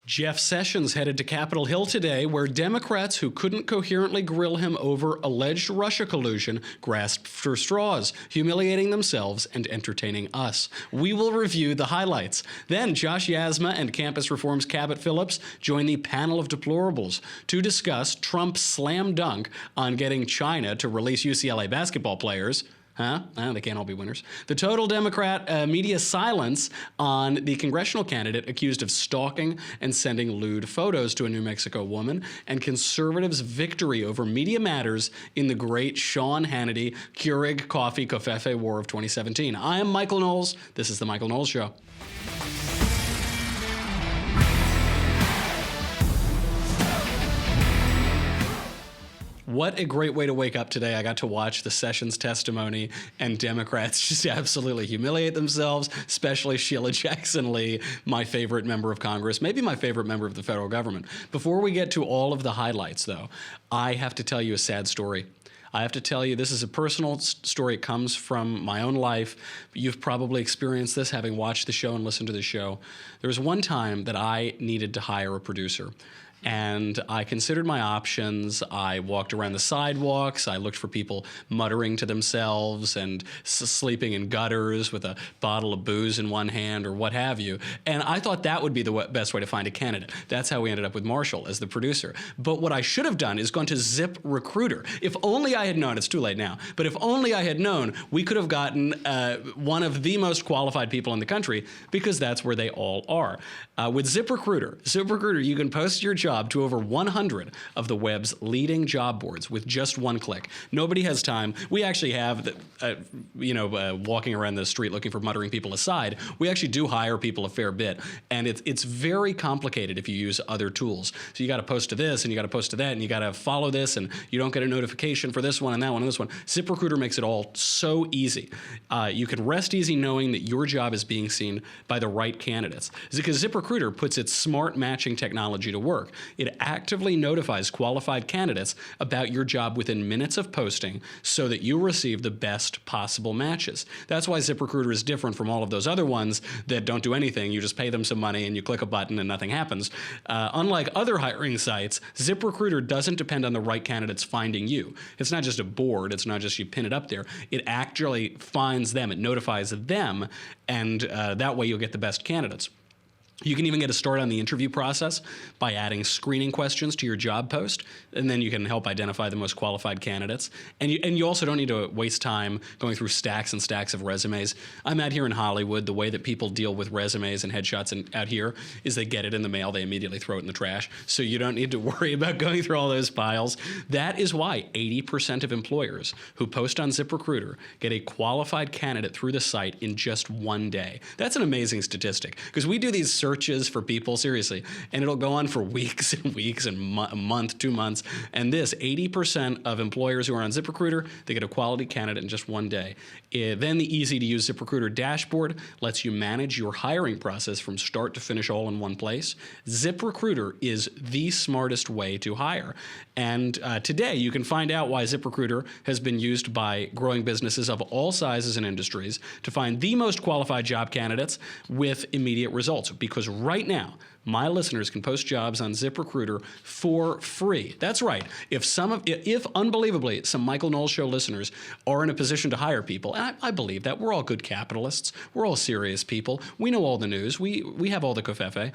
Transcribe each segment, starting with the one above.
Jeff Sessions headed to Capitol Hill today, where Democrats who couldn't coherently grill him over alleged Russia collusion grasped for straws, humiliating themselves and entertaining us. We will review the highlights. Then Josh Yasmeh and Campus Reform's Cabot Phillips join the Panel of Deplorables to discuss Trump's slam dunk on getting China to release UCLA basketball players. They can't all be winners. The total Democrat media silence on the congressional candidate accused of stalking and sending lewd photos to a New Mexico woman, and conservatives' victory over media matters in the great Sean Hannity Keurig coffee covfefe war of 2017. I am Michael Knowles. This is The Michael Knowles Show. What a great way to wake up today. I got to watch the Sessions testimony, and Democrats just absolutely humiliate themselves, especially Sheila Jackson Lee, my favorite member of Congress, maybe my favorite member of the federal government. Before we get to all of the highlights, though, I have to tell you a sad story. I have to tell you, this is a personal story. It comes from my own life. You've probably experienced this having watched the show and listened to the show. There was one time that I needed to hire a producer. And I considered my options. I walked around the sidewalks. I looked for people muttering to themselves and sleeping in gutters with a bottle of booze in one hand or what have you. And I thought that would be the best way to find a candidate. That's how we ended up with Marshall as the producer. But what I should have done is gone to ZipRecruiter. If only I had known, it's too late now, but if only I had known, we could have gotten one of the most qualified people in the country, because that's where they all are. With ZipRecruiter, you can post your job to over 100 of the web's leading job boards with just one click. Nobody has time. We actually have, walking around the street looking for muttering people aside, we actually do hire people a fair bit, and it's very complicated if you use other tools. So you got to post to this, and you got to post to that, and you got to follow this, and you don't get a notification for this one and that one and this one. ZipRecruiter makes it all so easy. You can rest easy knowing that your job is being seen by the right candidates. Because ZipRecruiter puts its smart matching technology to work. It actively notifies qualified candidates about your job within minutes of posting so that you receive the best possible matches. That's why ZipRecruiter is different from all of those other ones that don't do anything. You just pay them some money and you click a button and nothing happens. Unlike other hiring sites, ZipRecruiter doesn't depend on the right candidates finding you. It's not just a board. It's not just you pin it up there. It actually finds them. It notifies them, and that way you'll get the best candidates. You can even get a start on the interview process by adding screening questions to your job post, and then you can help identify the most qualified candidates. And you also don't need to waste time going through stacks and stacks of resumes. I'm out here in Hollywood. The way that people deal with resumes and headshots out here is they get it in the mail. They immediately throw it in the trash. So you don't need to worry about going through all those files. That is why 80% of employers who post on ZipRecruiter get a qualified candidate through the site in just one day. That's an amazing statistic, because we do these searches for people, seriously, and it'll go on for weeks and weeks and a month, 2 months. And this, 80% of employers who are on ZipRecruiter, they get a quality candidate in just one day. Then the easy-to-use ZipRecruiter dashboard lets you manage your hiring process from start to finish all in one place. ZipRecruiter is the smartest way to hire. And today, you can find out why ZipRecruiter has been used by growing businesses of all sizes and industries to find the most qualified job candidates with immediate results. Because right now, my listeners can post jobs on ZipRecruiter for free. That's right. If unbelievably some Michael Knowles Show listeners are in a position to hire people, and I believe that, we're all good capitalists, we're all serious people, we know all the news, we have all the covfefe,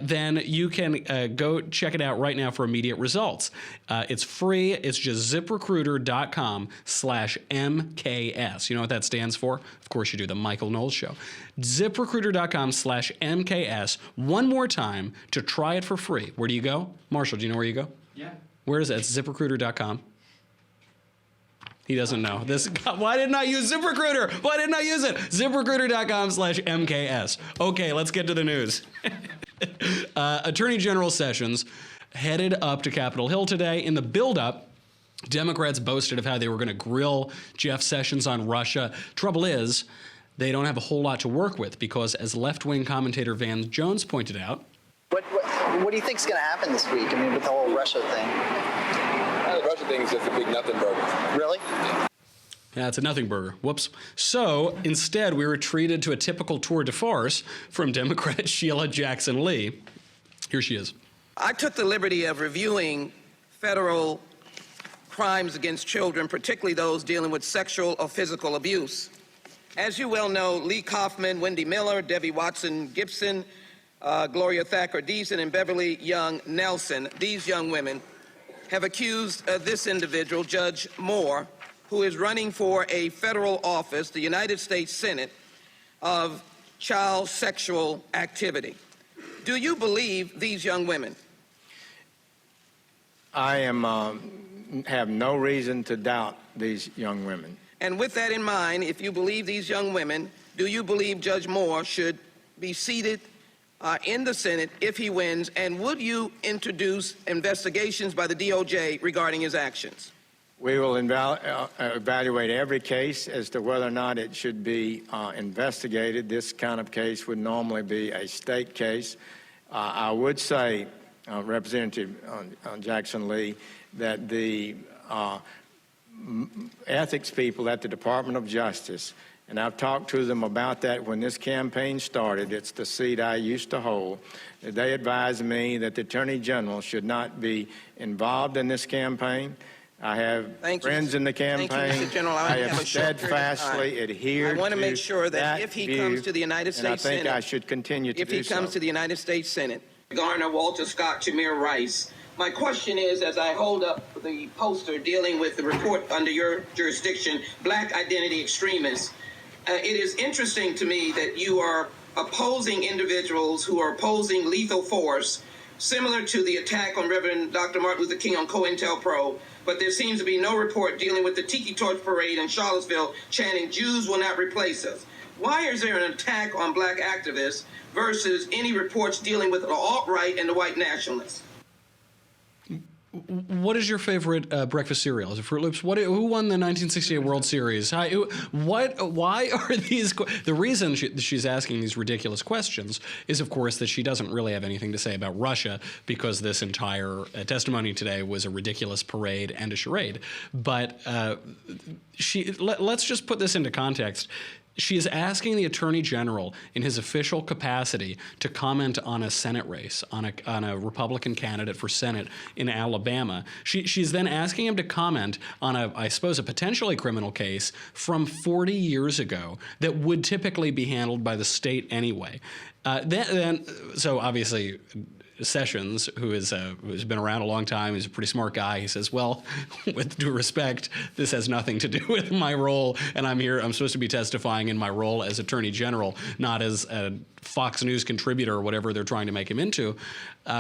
then you can go check it out right now for immediate results. It's free. It's just ZipRecruiter.com/MKS. You know what that stands for? Of course you do, the Michael Knowles Show. ZipRecruiter.com/MKS. One more time to try it for free. Where do you go? Marshall, do you know where you go? Yeah. Where is it? It's ZipRecruiter.com. He doesn't know. Why didn't I use ZipRecruiter? Why didn't I use it? ZipRecruiter.com/MKS. Okay, let's get to the news. Attorney General Sessions headed up to Capitol Hill today. In the buildup, Democrats boasted of how they were going to grill Jeff Sessions on Russia. Trouble is, they don't have a whole lot to work with because, as left-wing commentator Van Jones pointed out, What do you think is going to happen this week? I mean, with the whole Russia thing. The Russia thing is just a big nothing burger. Really? Yeah, it's a nothing burger. Whoops. So instead, we were treated to a typical tour de force from Democrat Sheila Jackson Lee. Here she is. I took the liberty of reviewing federal crimes against children, particularly those dealing with sexual or physical abuse. As you well know, Lee Kaufman, Wendy Miller, Debbie Watson Gibson, Gloria Thacker Deason, and Beverly Young Nelson, these young women, have accused this individual, Judge Moore, who is running for a federal office, the United States Senate, of child sexual activity. Do you believe these young women? I have no reason to doubt these young women. And with that in mind, if you believe these young women, do you believe Judge Moore should be seated in the Senate if he wins? And would you introduce investigations by the DOJ regarding his actions? We will evaluate every case as to whether or not it should be investigated. This kind of case would normally be a state case. I would say, Representative Jackson Lee, that the ethics people at the Department of Justice, and I've talked to them about that when this campaign started, it's the seat I used to hold, they advised me that the Attorney General should not be involved in this campaign. I have friends in the campaign. Thank you, Mr. General. I have steadfastly adhered to that. I want to make sure that if he comes to the United States Senate, and I think I should continue to do so. If he comes to the United States Senate, Garner, Walter Scott, Tamir Rice. My question is, as I hold up the poster dealing with the report under your jurisdiction, Black Identity Extremists, it is interesting to me that you are opposing individuals who are opposing lethal force, similar to the attack on Reverend Dr. Martin Luther King on COINTELPRO, but there seems to be no report dealing with the Tiki Torch Parade in Charlottesville chanting, "Jews will not replace us." Why is there an attack on black activists versus any reports dealing with the alt-right and the white nationalists? What is your favorite breakfast cereal? Is it Fruit Loops? Who won the 1968 World Series? Why are these? The reason she's asking these ridiculous questions is, of course, that she doesn't really have anything to say about Russia because this entire testimony today was a ridiculous parade and a charade. But let's just put this into context. She is asking the Attorney General in his official capacity to comment on a Senate race, on a Republican candidate for Senate in Alabama. She's then asking him to comment on I suppose, a potentially criminal case from 40 years ago that would typically be handled by the state anyway. So obviously, Sessions, who's been around a long time, he's a pretty smart guy. He says, well, with due respect, this has nothing to do with my role, and I'm supposed to be testifying in my role as Attorney General, not as a Fox News contributor or whatever they're trying to make him into.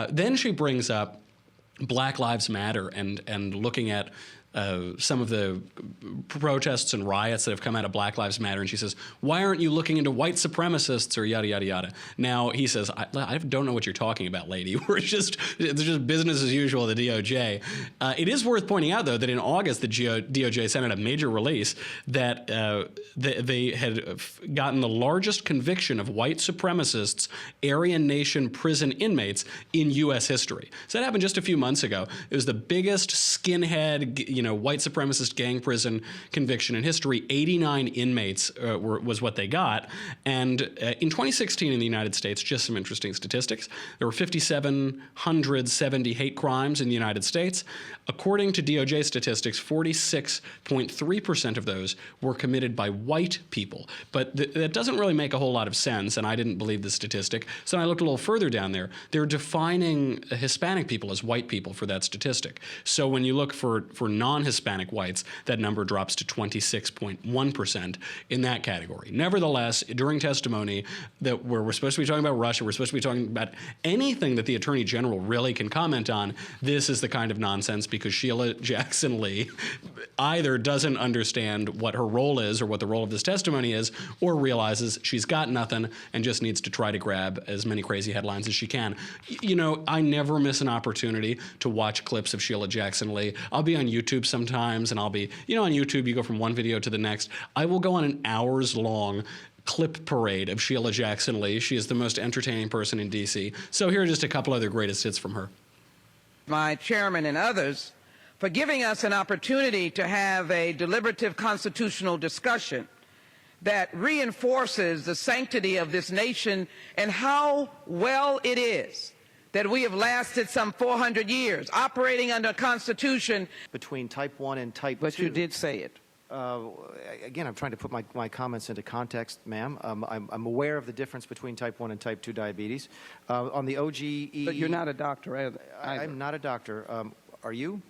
Then she brings up Black Lives Matter and looking at some of the protests and riots that have come out of Black Lives Matter, and she says, why aren't you looking into white supremacists or yada, yada, yada? Now, he says, I don't know what you're talking about, lady. It's just business as usual at the DOJ. It is worth pointing out, though, that in August, the DOJ sent out a major release that they had gotten the largest conviction of white supremacists, Aryan Nation prison inmates in U.S. history. So that happened just a few months ago. It was the biggest skinhead, white supremacist gang prison conviction in history. 89 inmates was what they got. And in 2016 in the United States, just some interesting statistics, there were 5,770 hate crimes in the United States. According to DOJ statistics, 46.3% of those were committed by white people. But that doesn't really make a whole lot of sense, and I didn't believe the statistic. So I looked a little further down there. They're defining Hispanic people as white people for that statistic. So when you look for non-Hispanic whites, that number drops to 26.1% in that category. Nevertheless, during testimony that where we're supposed to be talking about Russia, we're supposed to be talking about anything that the Attorney General really can comment on, this is the kind of nonsense because Sheila Jackson Lee either doesn't understand what her role is or what the role of this testimony is, or realizes she's got nothing and just needs to try to grab as many crazy headlines as she can. I never miss an opportunity to watch clips of Sheila Jackson Lee. I'll be on YouTube sometimes, and I'll be, on YouTube, you go from one video to the next. I will go on an hours-long clip parade of Sheila Jackson Lee. She is the most entertaining person in D.C. So here are just a couple other greatest hits from her. My chairman and others for giving us an opportunity to have a deliberative constitutional discussion that reinforces the sanctity of this nation and how well it is that we have lasted some 400 years, operating under a constitution. Between type 1 and type 2. But you did say it. Again, I'm trying to put my comments into context, ma'am. I'm aware of the difference between type 1 and type 2 diabetes. On the OGE... But you're not a doctor either. I'm not a doctor. Are you?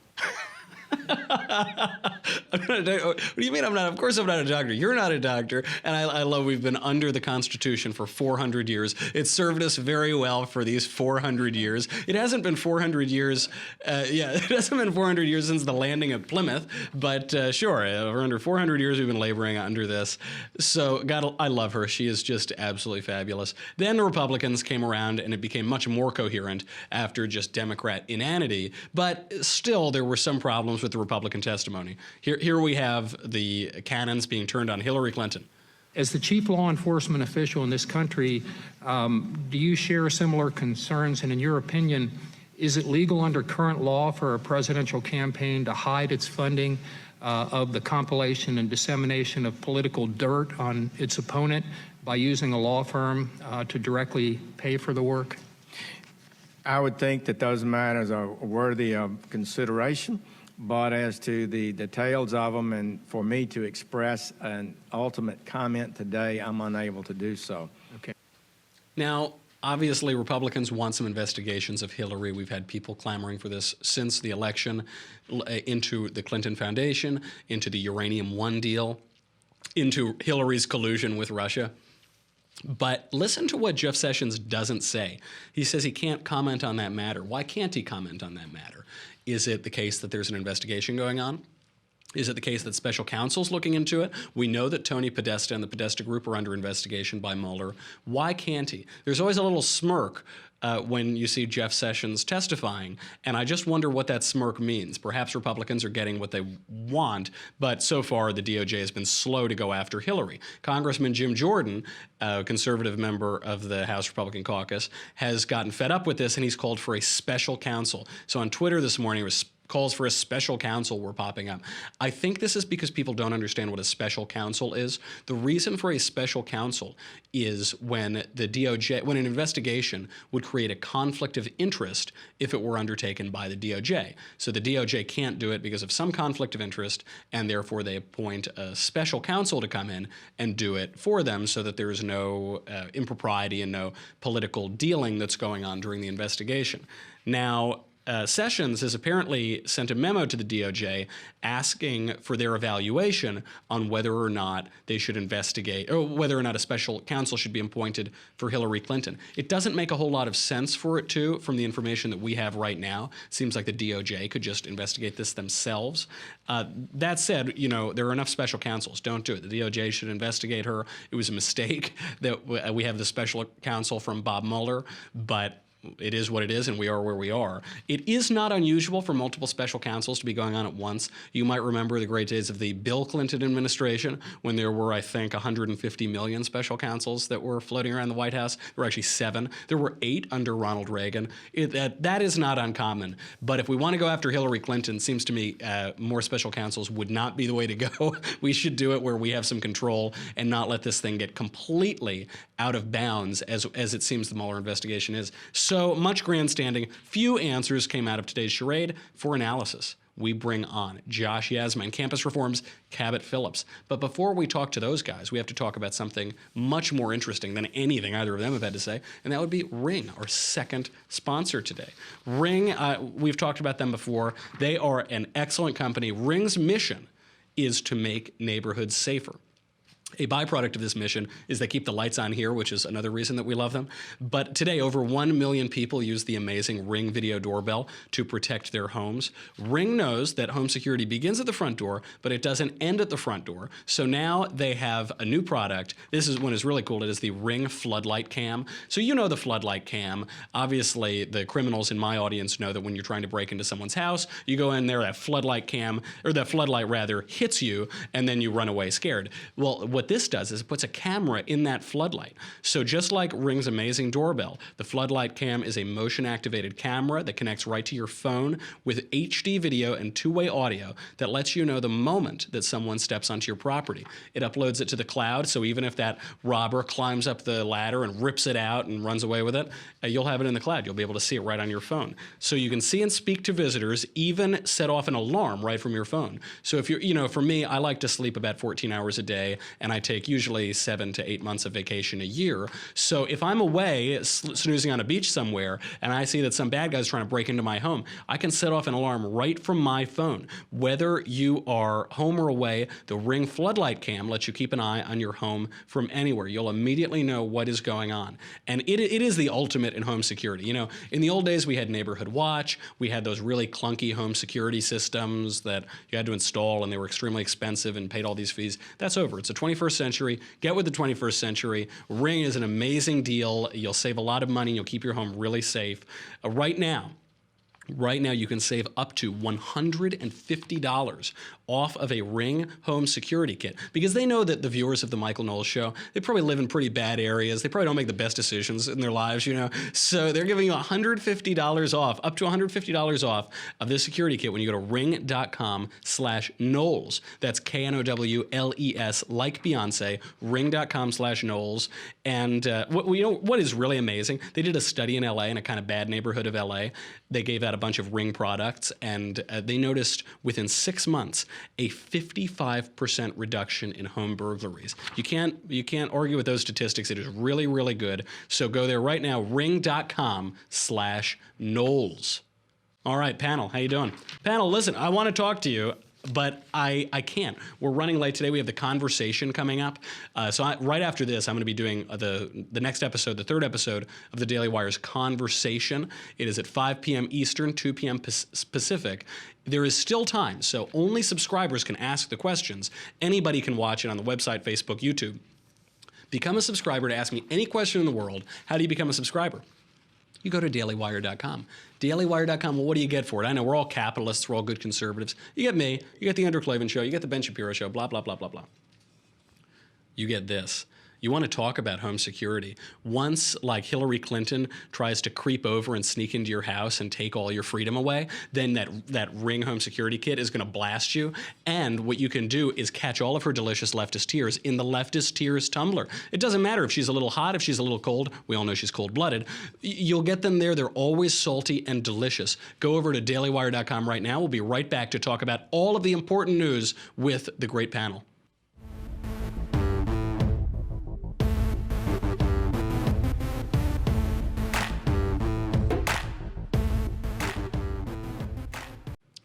What do you mean I'm not? Of course I'm not a doctor. You're not a doctor. And I love we've been under the Constitution for 400 years. It's served us very well for these 400 years. It hasn't been 400 years. It hasn't been 400 years since the landing at Plymouth. But sure, for under 400 years we've been laboring under this. So God, I love her. She is just absolutely fabulous. Then the Republicans came around and it became much more coherent after just Democrat inanity. But still, there were some problems with the Republican testimony. Here we have the cannons being turned on Hillary Clinton. As the chief law enforcement official in this country, do you share similar concerns? And in your opinion, is it legal under current law for a presidential campaign to hide its funding of the compilation and dissemination of political dirt on its opponent by using a law firm to directly pay for the work? I would think that those matters are worthy of consideration. But as to the details of them, and for me to express an ultimate comment today, I'm unable to do so. Okay. Now, obviously, Republicans want some investigations of Hillary. We've had people clamoring for this since the election, into the Clinton Foundation, into the Uranium One deal, into Hillary's collusion with Russia. But listen to what Jeff Sessions doesn't say. He says he can't comment on that matter. Why can't he comment on that matter? Is it the case that there's an investigation going on? Is it the case that special counsel's looking into it? We know that Tony Podesta and the Podesta Group are under investigation by Mueller. Why can't he? There's always a little smirk when you see Jeff Sessions testifying, and I just wonder what that smirk means. Perhaps Republicans are getting what they want, but so far the DOJ has been slow to go after Hillary. Congressman Jim Jordan, a conservative member of the House Republican Caucus, has gotten fed up with this, and he's called for a special counsel. So on Twitter this morning, calls for a special counsel were popping up. I think this is because people don't understand what a special counsel is. The reason for a special counsel is when the DOJ, when an investigation would create a conflict of interest if it were undertaken by the DOJ. So the DOJ can't do it because of some conflict of interest, and therefore they appoint a special counsel to come in and do it for them so that there is no impropriety and no political dealing that's going on during the investigation. Now, Sessions has apparently sent a memo to the DOJ asking for their evaluation on whether or not they should investigate, or whether or not a special counsel should be appointed for Hillary Clinton. It doesn't make a whole lot of sense for it to, from the information that we have right now. Seems like the DOJ could just investigate this themselves. That said, you know, there are enough special counsels. Don't do it. The DOJ should investigate her. It was a mistake that we have the special counsel from Bob Mueller, but it is what it is, and we are where we are. It is not unusual for multiple special counsels to be going on at once. You might remember the great days of the Bill Clinton administration when there were, I think, 150 million special counsels that were floating around the White House. There were actually 7. There were 8 under Ronald Reagan. That is not uncommon. But if we want to go after Hillary Clinton, it seems to me more special counsels would not be the way to go. We should do it where we have some control and not let this thing get completely out of bounds, as it seems the Mueller investigation is. So much grandstanding. Few answers came out of today's charade. For analysis, we bring on Josh Yasmeh and Campus Reform's Cabot Phillips. But before we talk to those guys, we have to talk about something much more interesting than anything either of them have had to say, and that would be Ring, our second sponsor today. Ring, we've talked about them before. They are an excellent company. Ring's mission is to make neighborhoods safer. A byproduct of this mission is they keep the lights on here, which is another reason that we love them. But today, over 1 million people use the amazing Ring video doorbell to protect their homes. Ring knows that home security begins at the front door, but it doesn't end at the front door. So now they have a new product. This is one is really cool. It is the Ring Floodlight Cam. So you know the Floodlight Cam. Obviously, the criminals in my audience know that when you're trying to break into someone's house, you go in there, that floodlight cam, or that floodlight rather, hits you, and then you run away scared. Well, what what this does is it puts a camera in that floodlight. So just like Ring's amazing doorbell, the floodlight cam is a motion-activated camera that connects right to your phone with HD video and two-way audio that lets you know the moment that someone steps onto your property. It uploads it to the cloud, so even if that robber climbs up the ladder and rips it out and runs away with it, you'll have it in the cloud. You'll be able to see it right on your phone. So you can see and speak to visitors, even set off an alarm right from your phone. So if you're, for me, I like to sleep about 14 hours a day, and I take usually 7 to 8 months of vacation a year. So if I'm away snoozing on a beach somewhere and I see that some bad guy's trying to break into my home, I can set off an alarm right from my phone. Whether you are home or away, the Ring floodlight cam lets you keep an eye on your home from anywhere. You'll immediately know what is going on. And it is the ultimate in home security. In the old days, we had Neighborhood Watch. We had those really clunky home security systems that you had to install, and they were extremely expensive and paid all these fees. That's over. It's the 21st century. Get with the 21st century. Ring is an amazing deal. You'll save a lot of money. You'll keep your home really safe. Right now, you can save up to $150 off of a Ring home security kit, because they know that the viewers of the Michael Knowles Show, they probably live in pretty bad areas. They probably don't make the best decisions in their lives, So they're giving you $150 off, up to $150 off of this security kit when you go to ring.com/Knowles. That's Knowles, like Beyonce, ring.com/Knowles. And what is really amazing, they did a study in LA, in a kind of bad neighborhood of LA. They gave out a bunch of Ring products, and they noticed within 6 months a 55% reduction in home burglaries. You can't argue with those statistics. It is really, really good. So go there right now, ring.com/Knowles. All right, panel, how you doing? Panel, listen, I want to talk to you, but I can't. We're running late today. We have the conversation coming up. Right after this, I'm going to be doing the next episode, the third episode of the Daily Wire's Conversation. It is at 5 p.m. Eastern, 2 p.m. Pacific. There is still time, so only subscribers can ask the questions. Anybody can watch it on the website, Facebook, YouTube. Become a subscriber to ask me any question in the world. How do you become a subscriber? You go to dailywire.com. Dailywire.com, well, what do you get for it? I know we're all capitalists, we're all good conservatives. You get me, you get the Andrew Klavan Show, you get the Ben Shapiro Show, blah, blah, blah, blah, blah. You get this. You want to talk about home security. Once, like, Hillary Clinton tries to creep over and sneak into your house and take all your freedom away, then that Ring home security kit is going to blast you. And what you can do is catch all of her delicious leftist tears in the leftist tears tumbler. It doesn't matter if she's a little hot, if she's a little cold. We all know she's cold-blooded. You'll get them there. They're always salty and delicious. Go over to dailywire.com right now. We'll be right back to talk about all of the important news with the great panel.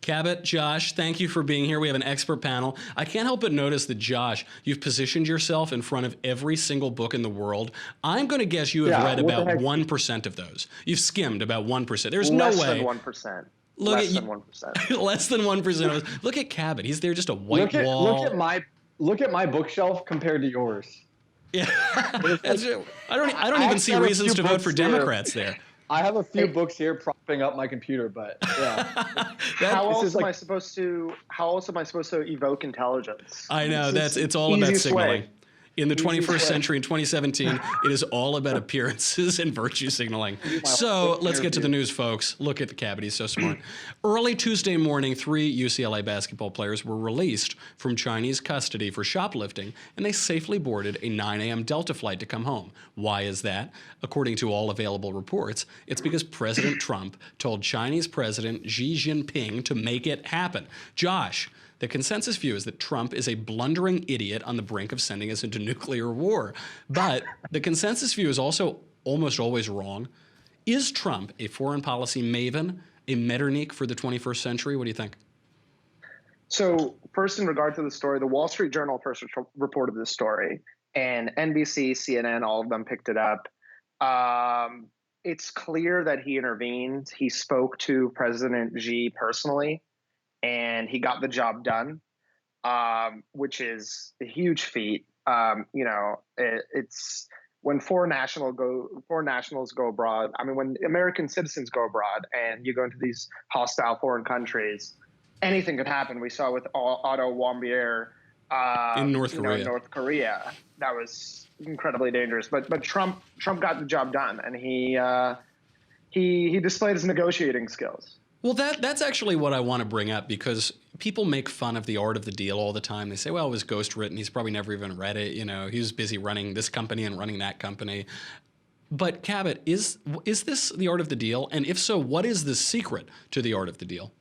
Cabot, Josh, thank you for being here. We have an expert panel. I can't help but notice that, Josh, you've positioned yourself in front of every single book in the world. I'm going to guess you have read about 1% of those. You've skimmed about 1%. There's no way. Less than 1%. Less than 1%. Less than 1% of those. Look at Cabot. He's there, just a white wall. Look at my bookshelf compared to yours. Yeah, I don't even see reasons to vote for Democrats there. I have a few books here propping up my computer, but yeah. How else am I supposed to evoke intelligence? I know, it's all about signaling. In the 21st century, in 2017, it is all about appearances and virtue signaling. So let's get to the news, folks. Look at the Cabot, he's so smart. Early Tuesday morning, 3 UCLA basketball players were released from Chinese custody for shoplifting, and they safely boarded a 9 a.m. Delta flight to come home. Why is that? According to all available reports, it's because President Trump told Chinese President Xi Jinping to make it happen. Josh, the consensus view is that Trump is a blundering idiot on the brink of sending us into nuclear war. But the consensus view is also almost always wrong. Is Trump a foreign policy maven, a Metternich for the 21st century? What do you think? So first, in regard to the story, the Wall Street Journal first reported this story, and NBC, CNN, all of them picked it up. It's clear that he intervened. He spoke to President Xi personally, and he got the job done, which is a huge feat. It's when foreign nationals go abroad. I mean, when American citizens go abroad and you go into these hostile foreign countries, anything could happen. We saw with Otto Warmbier in North Korea. North Korea. That was incredibly dangerous. But Trump got the job done, and he displayed his negotiating skills. Well, that's actually what I want to bring up, because people make fun of the art of the deal all the time. They say, well, it was ghost written. He's probably never even read it. He was busy running this company and running that company. But Cabot, is this the art of the deal? And if so, what is the secret to the art of the deal?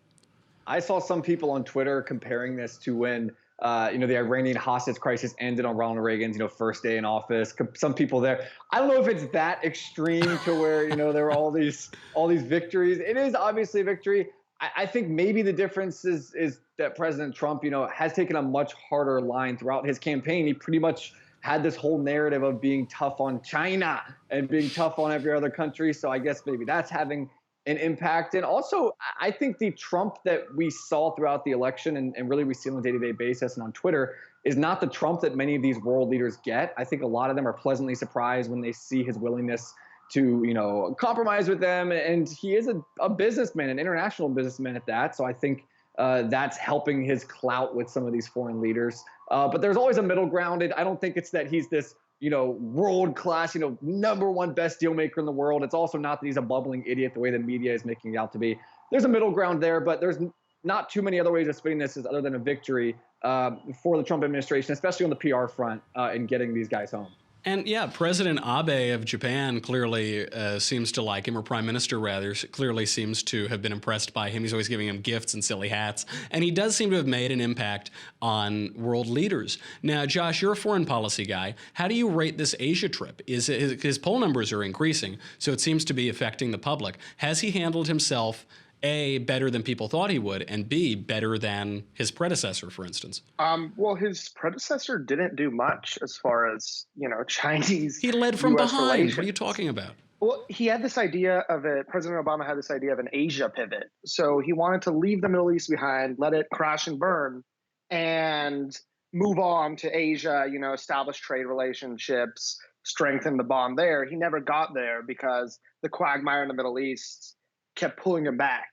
I saw some people on Twitter comparing this to when the Iranian hostage crisis ended on Ronald Reagan's first day in office. Some people there, I don't know if it's that extreme to where there were all these victories. It is obviously a victory. I think maybe the difference is that President Trump has taken a much harder line throughout his campaign. He pretty much had this whole narrative of being tough on China and being tough on every other country. So I guess maybe that's having an impact. And also, I think the Trump that we saw throughout the election and really we see on a day-to-day basis and on Twitter is not the Trump that many of these world leaders get. I think a lot of them are pleasantly surprised when they see his willingness to, compromise with them. And he is a businessman, an international businessman at that. So I think that's helping his clout with some of these foreign leaders. But there's always a middle ground. I don't think it's that he's this world-class, #1 best deal maker in the world. It's also not that he's a bumbling idiot the way the media is making it out to be. There's a middle ground there, but there's not too many other ways of spinning this other than a victory for the Trump administration, especially on the PR front in getting these guys home. And yeah, President Abe of Japan clearly seems to like him, or Prime Minister rather, clearly seems to have been impressed by him. He's always giving him gifts and silly hats. And he does seem to have made an impact on world leaders. Now, Josh, you're a foreign policy guy. How do you rate this Asia trip? His poll numbers are increasing, so it seems to be affecting the public. Has he handled himself, A, better than people thought he would, and B, better than his predecessor, for instance? Well, his predecessor didn't do much as far as, Chinese. He led from US behind. relations. What are you talking about? Well, he had this idea President Obama had this idea of an Asia pivot. So he wanted to leave the Middle East behind, let it crash and burn, and move on to Asia, establish trade relationships, strengthen the bond there. He never got there because the quagmire in the Middle East kept pulling him back.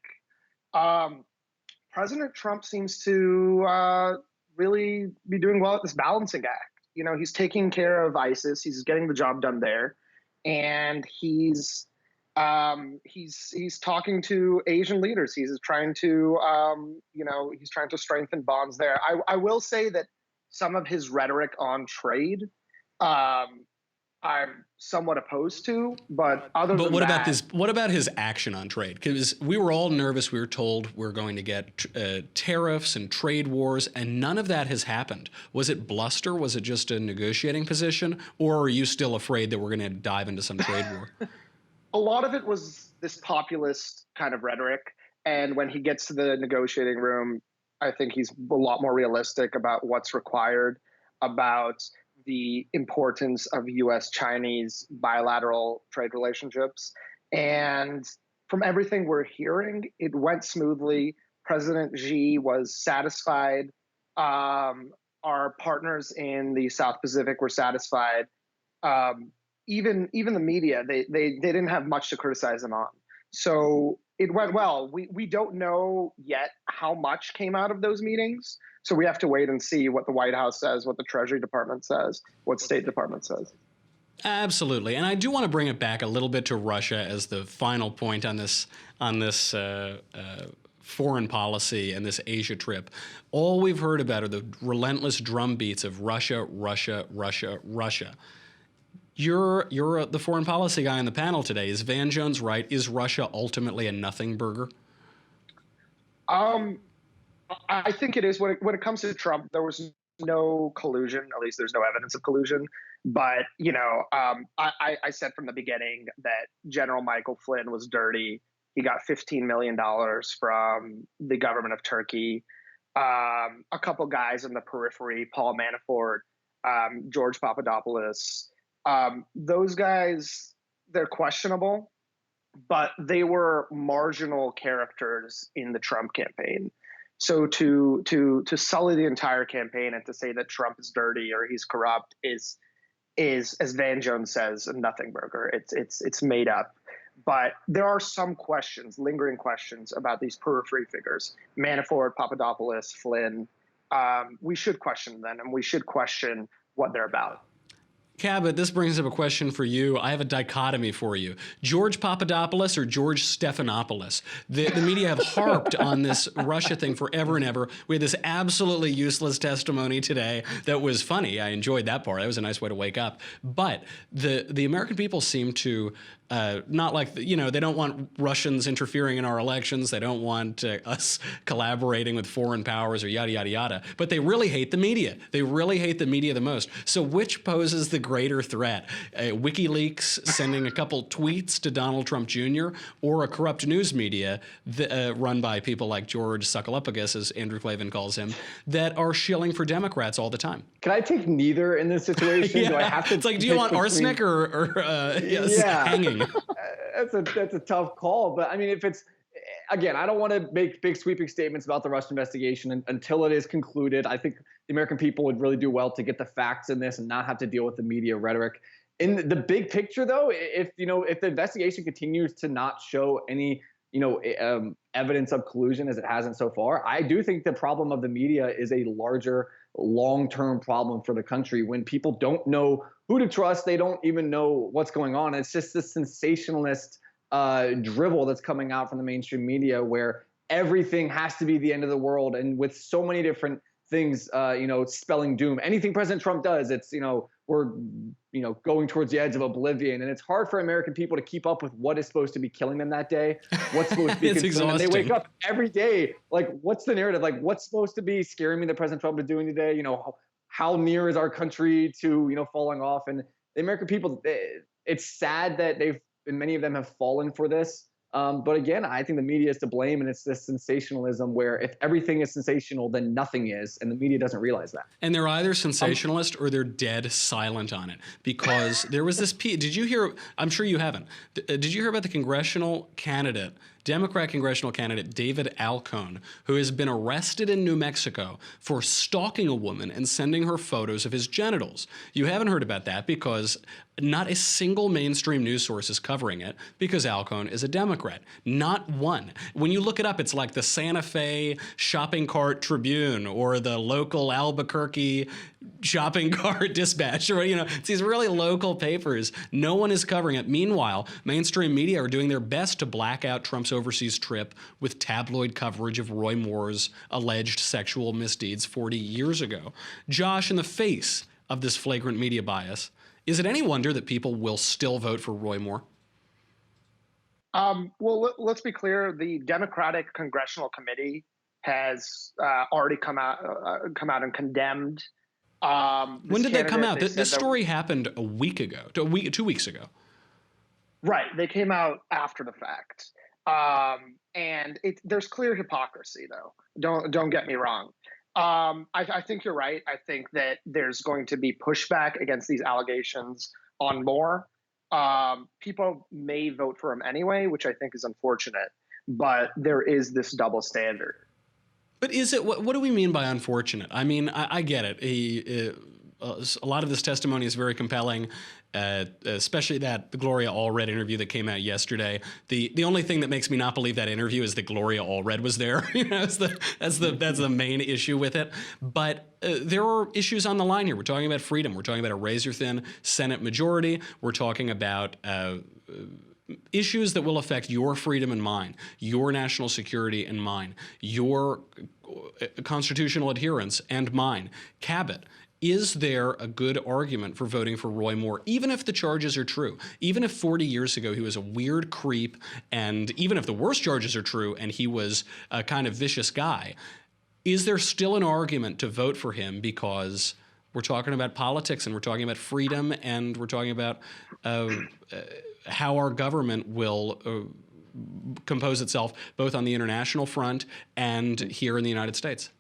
President Trump seems to really be doing well at this balancing act. He's taking care of ISIS. He's getting the job done there, and he's talking to Asian leaders. He's trying to he's trying to strengthen bonds there. I will say that some of his rhetoric on trade, I'm somewhat opposed to, but what about his action on trade? Because we were all nervous. We were told we're going to get tariffs and trade wars, and none of that has happened. Was it bluster? Was it just a negotiating position? Or are you still afraid that we're going to dive into some trade war? A lot of it was this populist kind of rhetoric. And when he gets to the negotiating room, I think he's a lot more realistic about what's required, about the importance of U.S.-Chinese bilateral trade relationships. And from everything we're hearing, it went smoothly. President Xi was satisfied. Our partners in the South Pacific were satisfied. Even the media, they didn't have much to criticize him on. So it went well. We don't know yet how much came out of those meetings. So we have to wait and see what the White House says, what the Treasury Department says, what State Department says. Absolutely. And I do want to bring it back a little bit to Russia as the final point on this foreign policy and this Asia trip. All we've heard about are the relentless drumbeats of Russia, Russia, Russia, Russia. You're the foreign policy guy on the panel today. Is Van Jones right? Is Russia ultimately a nothing burger? I think it is. When it comes to Trump, there was no collusion. At least there's no evidence of collusion. But, I said from the beginning that General Michael Flynn was dirty. He got $15 million from the government of Turkey. A couple guys in the periphery, Paul Manafort, George Papadopoulos. Those guys, they're questionable, but they were marginal characters in the Trump campaign. So to sully the entire campaign and to say that Trump is dirty or he's corrupt is as Van Jones says, a nothing burger. It's made up. But there are some questions, lingering questions about these periphery figures: Manafort, Papadopoulos, Flynn. we should question them, and we should question what they're about. Cabot, this brings up a question for you. I have a dichotomy for you. George Papadopoulos or George Stephanopoulos? The media have harped on this Russia thing forever and ever. We had this absolutely useless testimony today that was funny. I enjoyed that part. That was a nice way to wake up. But the American people seem to not like, they don't want Russians interfering in our elections. They don't want us collaborating with foreign powers or yada, yada, yada. But they really hate the media. They really hate the media the most. So which poses the greater threat? WikiLeaks sending a couple tweets to Donald Trump Jr. or a corrupt news media run by people like George Sokolopoulos, as Andrew Klavan calls him, that are shilling for Democrats all the time? Can I take neither in this situation? Yeah. Do I have to? It's like, do you want arsenic or hanging? That's a tough call, but I mean, if it's, again, I don't want to make big sweeping statements about the Russia investigation until it is concluded. I think the American people would really do well to get the facts in this and not have to deal with the media rhetoric. In the big picture, though, if the investigation continues to not show any evidence of collusion as it hasn't so far, I do think the problem of the media is a larger, long-term problem for the country. When people don't know who to trust, they don't even know what's going on. It's just this sensationalist drivel that's coming out from the mainstream media, where everything has to be the end of the world, and with so many different things, spelling doom. Anything President Trump does, it's we're going towards the edge of oblivion, and it's hard for American people to keep up with what is supposed to be killing them that day, what's supposed to be It's concerning them. They exhausting. wake up every day like, what's the narrative? Like, what's supposed to be scaring me that President Trump is doing today? How near is our country to falling off? And the American people, it's sad that many of them have fallen for this. But again, I think the media is to blame, and it's this sensationalism where if everything is sensational, then nothing is, and the media doesn't realize that. And they're either sensationalist or they're dead silent on it. Because there was this piece, did you hear, I'm sure you haven't, did you hear about the Democrat congressional candidate David Alcone, who has been arrested in New Mexico for stalking a woman and sending her photos of his genitals? You haven't heard about that because not a single mainstream news source is covering it, because Alcone is a Democrat. Not one. When you look it up, it's like the Santa Fe Shopping Cart Tribune or the local Albuquerque Shopping Cart Dispatch, or it's these really local papers. No one is covering it. Meanwhile, mainstream media are doing their best to black out Trump's overseas trip with tabloid coverage of Roy Moore's alleged sexual misdeeds 40 years ago. Josh, in the face of this flagrant media bias, is it any wonder that people will still vote for Roy Moore? Well, let's be clear. The Democratic Congressional Committee has already come out and condemned. When did that come out? This story happened a week ago, 2 weeks ago. Right. They came out after the fact. And there's clear hypocrisy, though. Don't get me wrong. I think you're right. I think that there's going to be pushback against these allegations on Moore. People may vote for him anyway, which I think is unfortunate. But there is this double standard. But is it? What do we mean by unfortunate? I mean, I get it. A lot of this testimony is very compelling, especially the Gloria Allred interview that came out yesterday. The only thing that makes me not believe that interview is that Gloria Allred was there. That's the main issue with it. But there are issues on the line here. We're talking about freedom. We're talking about a razor-thin Senate majority. We're talking about issues that will affect your freedom and mine, your national security and mine, your constitutional adherence and mine. Cabot, is there a good argument for voting for Roy Moore, even if the charges are true? Even if 40 years ago he was a weird creep, and even if the worst charges are true and he was a kind of vicious guy, is there still an argument to vote for him because we're talking about politics and we're talking about freedom and we're talking about how our government will compose itself both on the international front and here in the United States?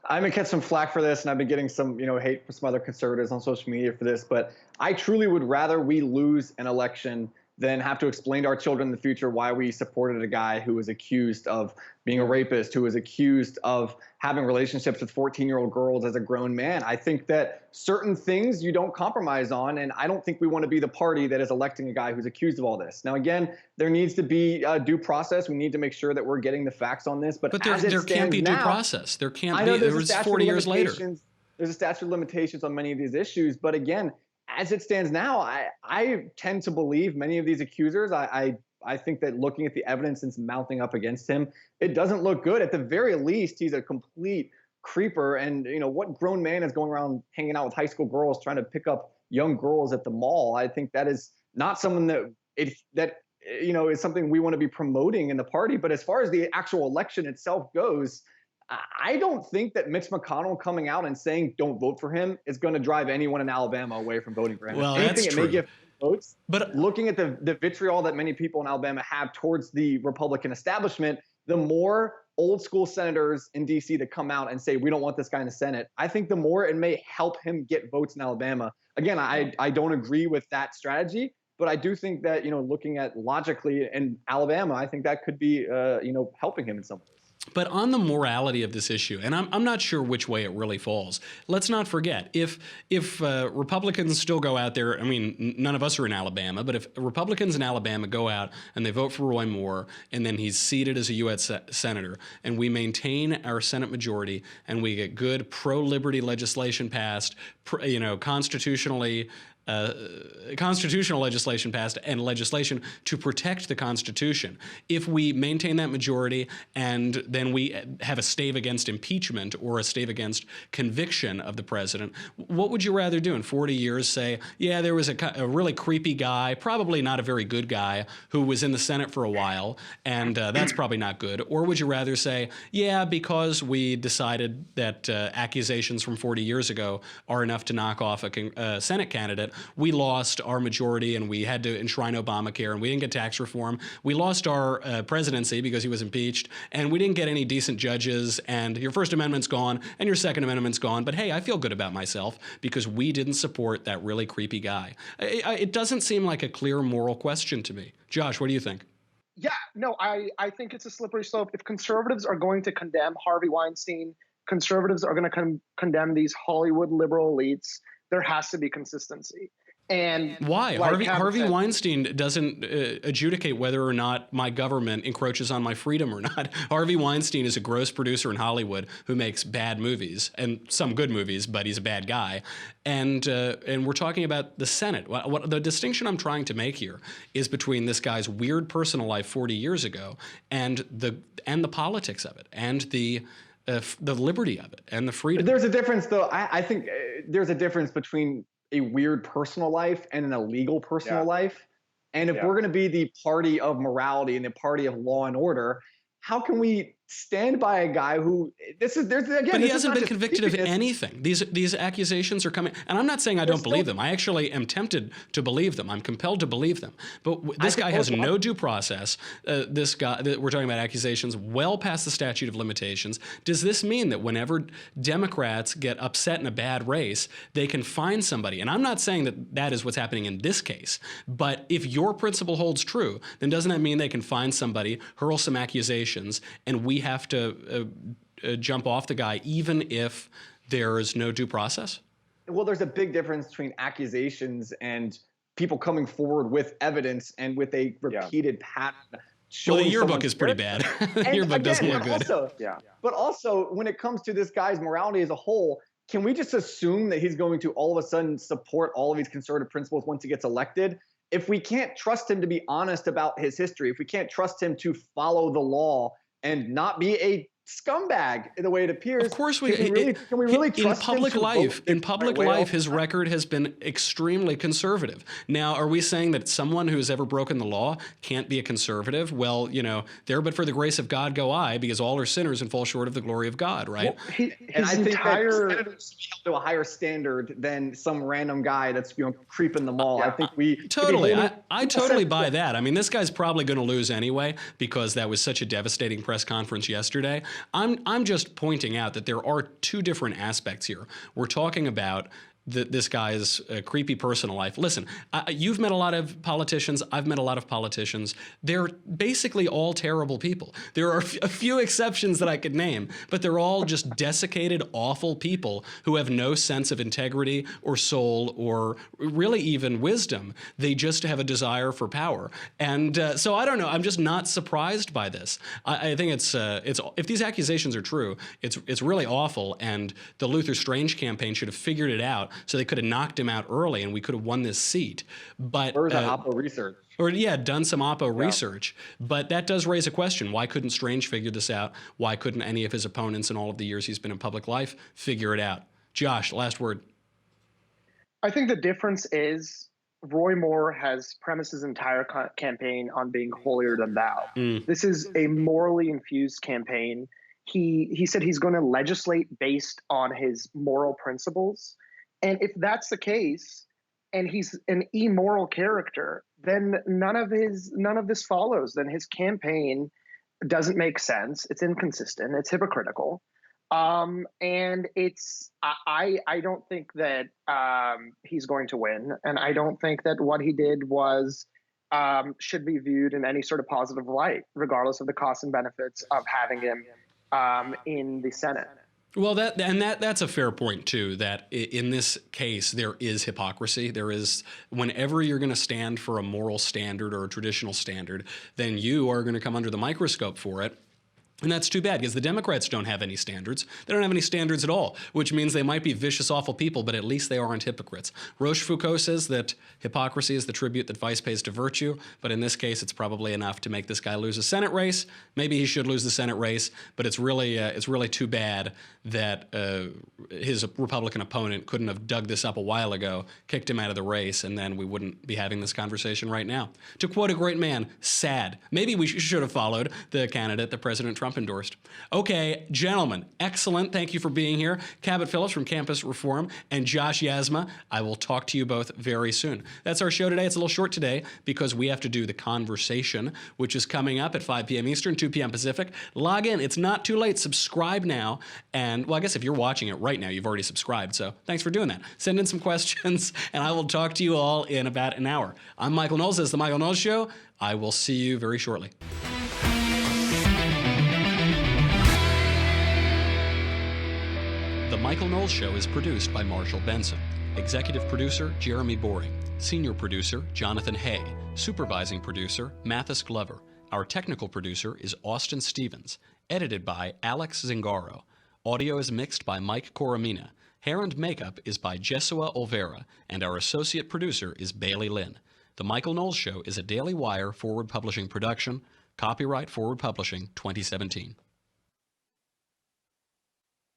I'm gonna catch some flack for this, and I've been getting some, hate from some other conservatives on social media for this. But I truly would rather we lose an election then have to explain to our children in the future why we supported a guy who was accused of being a rapist, who was accused of having relationships with 14-year-old girls as a grown man. I think that certain things you don't compromise on, and I don't think we want to be the party that is electing a guy who's accused of all this. Now, again, there needs to be due process. We need to make sure that we're getting the facts on this. But there can't be due process. There can't be. There was 40 years later. There's a statute of limitations on many of these issues. But again, as it stands now, I tend to believe many of these accusers. I think that looking at the evidence that's mounting up against him, it doesn't look good. At the very least, he's a complete creeper. And, what grown man is going around hanging out with high school girls, trying to pick up young girls at the mall? I think that is not someone that is something we want to be promoting in the party. But as far as the actual election itself goes, I don't think that Mitch McConnell coming out and saying don't vote for him is going to drive anyone in Alabama away from voting for him. Well, Anything, that's it may true. give votes. But But looking at the vitriol that many people in Alabama have towards the Republican establishment, the more old school senators in D.C. that come out and say we don't want this guy in the Senate, I think the more it may help him get votes in Alabama. Again, I don't agree with that strategy, but I do think that looking at logically in Alabama, I think that could be helping him in some ways. But on the morality of this issue, and I'm not sure which way it really falls, let's not forget, if Republicans still go out there, I mean, none of us are in Alabama, but if Republicans in Alabama go out and they vote for Roy Moore, and then he's seated as a U.S. Senator, and we maintain our Senate majority, and we get good pro-liberty legislation passed, constitutional legislation passed and legislation to protect the Constitution. If we maintain that majority and then we have a stave against impeachment or a stave against conviction of the president, what would you rather do in 40 years? Say, yeah, there was a really creepy guy, probably not a very good guy, who was in the Senate for a while, and that's probably not good. Or would you rather say, yeah, because we decided that accusations from 40 years ago are enough to knock off a Senate candidate, we lost our majority and we had to enshrine Obamacare and we didn't get tax reform. We lost our presidency because he was impeached, and we didn't get any decent judges, and your First Amendment's gone and your Second Amendment's gone, but hey, I feel good about myself because we didn't support that really creepy guy. It doesn't seem like a clear moral question to me. Josh, what do you think? Yeah, no, I think it's a slippery slope. If conservatives are going to condemn Harvey Weinstein, conservatives are going to condemn these Hollywood liberal elites, there has to be consistency. And why? like Harvey Weinstein doesn't adjudicate whether or not my government encroaches on my freedom or not. Harvey Weinstein is a gross producer in Hollywood who makes bad movies and some good movies, but he's a bad guy. And we're talking about the Senate. What the distinction I'm trying to make here is between this guy's weird personal life 40 years ago and the politics of it and the liberty of it and the freedom. There's a difference, though. I think there's a difference between a weird personal life and an illegal personal life. And if we're going to be the party of morality and the party of law and order, how can we stand by a guy who but he hasn't been convicted of anything. These accusations are coming, and I'm not saying I don't believe them. I actually am tempted to believe them. I'm compelled to believe them. But this guy has no due process. This guy, we're talking about accusations well past the statute of limitations. Does this mean that whenever Democrats get upset in a bad race, they can find somebody? And I'm not saying that that is what's happening in this case. But if your principle holds true, then doesn't that mean they can find somebody, hurl some accusations, and we have to jump off the guy even if there is no due process? Well, there's a big difference between accusations and people coming forward with evidence and with a repeated pattern. Well, the yearbook is pretty bad. The yearbook doesn't look good. But also, when it comes to this guy's morality as a whole, can we just assume that he's going to all of a sudden support all of these conservative principles once he gets elected? If we can't trust him to be honest about his history, if we can't trust him to follow the law and not be a scumbag in the way it appears. Of course, can we really trust him to vote in public life, his record has been extremely conservative. Now, are we saying that someone who has ever broken the law can't be a conservative? Well, there but for the grace of God go I, because all are sinners and fall short of the glory of God, right? Well, and I think that senators should be held to a higher standard than some random guy that's creeping the mall. I think we totally. I totally buy that. I mean, this guy's probably going to lose anyway because that was such a devastating press conference yesterday. I'm just pointing out that there are two different aspects here. We're talking about this guy's creepy personal life. Listen, you've met a lot of politicians. I've met a lot of politicians. They're basically all terrible people. There are a few exceptions that I could name, but they're all just desiccated, awful people who have no sense of integrity or soul or really even wisdom. They just have a desire for power. And so I don't know. I'm just not surprised by this. I think it's if these accusations are true, it's really awful. And the Luther Strange campaign should have figured it out, so they could have knocked him out early and we could have won this seat. But Or that Oppo research. Or yeah, done some Oppo research. But that does raise a question. Why couldn't Strange figure this out? Why couldn't any of his opponents in all of the years he's been in public life figure it out? Josh, last word. I think the difference is Roy Moore has premised his entire campaign on being holier than thou. This is a morally infused campaign. He said he's going to legislate based on his moral principles. And if that's the case, and he's an immoral character, then none of this follows. Then his campaign doesn't make sense. It's inconsistent. It's hypocritical. And I don't think that he's going to win. And I don't think that what he did was should be viewed in any sort of positive light, regardless of the costs and benefits of having him in the Senate. Well, that's a fair point, too, that in this case, there is hypocrisy. There is, whenever you're going to stand for a moral standard or a traditional standard, then you are going to come under the microscope for it. And that's too bad, because the Democrats don't have any standards. They don't have any standards at all, which means they might be vicious, awful people, but at least they aren't hypocrites. Rochefoucauld says that hypocrisy is the tribute that vice pays to virtue, but in this case, it's probably enough to make this guy lose a Senate race. Maybe he should lose the Senate race, but it's really too bad that his Republican opponent couldn't have dug this up a while ago, kicked him out of the race, and then we wouldn't be having this conversation right now. To quote a great man, sad. Maybe we should have followed the candidate that President Trump endorsed. Okay, gentlemen, excellent. Thank you for being here. Cabot Phillips from Campus Reform and Josh Yasmeh. I will talk to you both very soon. That's our show today. It's a little short today because we have to do The Conversation, which is coming up at 5 p.m. Eastern, 2 p.m. Pacific. Log in. It's not too late. Subscribe now. And, well, I guess if you're watching it right now, you've already subscribed. So thanks for doing that. Send in some questions, and I will talk to you all in about an hour. I'm Michael Knowles. This is The Michael Knowles Show. I will see you very shortly. The Michael Knowles Show is produced by Marshall Benson. Executive producer, Jeremy Boring. Senior producer, Jonathan Hay. Supervising producer, Mathis Glover. Our technical producer is Austin Stevens. Edited by Alex Zingaro. Audio is mixed by Mike Coromina. Hair and makeup is by Jesua Olvera. And our associate producer is Bailey Lynn. The Michael Knowles Show is a Daily Wire Forward Publishing production. Copyright Forward Publishing 2017.